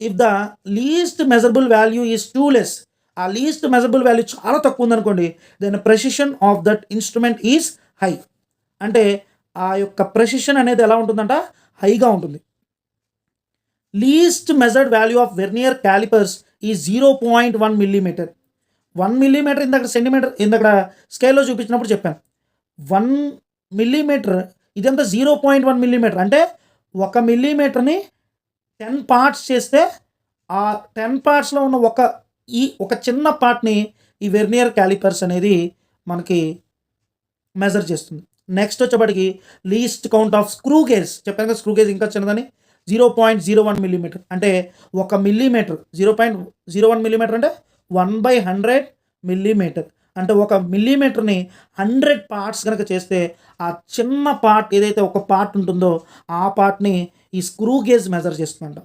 If the least measurable value is too less, ఆ least measurable value చాలా తక్కువ ఉందనుకోండి, then precision of that instrument is high. అంటే ఆ యొక్క ప్రెసిషన్ అనేది ఎలా ఉంటుందంట, హైగా ఉంటుంది. Least measured value of vernier callipers ఈ 0.1 మిల్లీమీటర్. 1 మిల్లీమీటర్ ఇందాక సెంటీమీటర్ ఇందాక స్కేల్లో చూపించినప్పుడు చెప్పాను. 1 మిల్లీమీటర్ ఇదంతా 0.1 మిల్లీమీటర్ అంటే 1 మిల్లీమీటర్ని 10 పార్ట్స్ చేస్తే ఆ 10 పార్ట్స్లో ఉన్న ఒక చిన్న పార్ట్ని ఈ వెర్నియర్ క్యాలిపర్స్ అనేది మనకి మెజర్ చేస్తుంది. నెక్స్ట్ వచ్చేప్పటికి least count of screw gauge. చెప్పాను కదా స్క్రూ గేజ్ ఇంకా చిన్నదని, 0.01 మిల్లీమీటర్. అంటే 1 మిల్లీమీటర్ 0.01 మిల్లీమీటర్ అంటే 1/100 మిల్లీమీటర్. అంటే 1 మిల్లీమీటర్ని 100 పార్ట్స్ కనుక చేస్తే ఆ చిన్న పార్ట్ ఏదైతే ఒక పార్ట్ ఉంటుందో ఆ పార్ట్ని ఈ స్క్రూ గేజ్ మెజర్ చేస్తుందంట.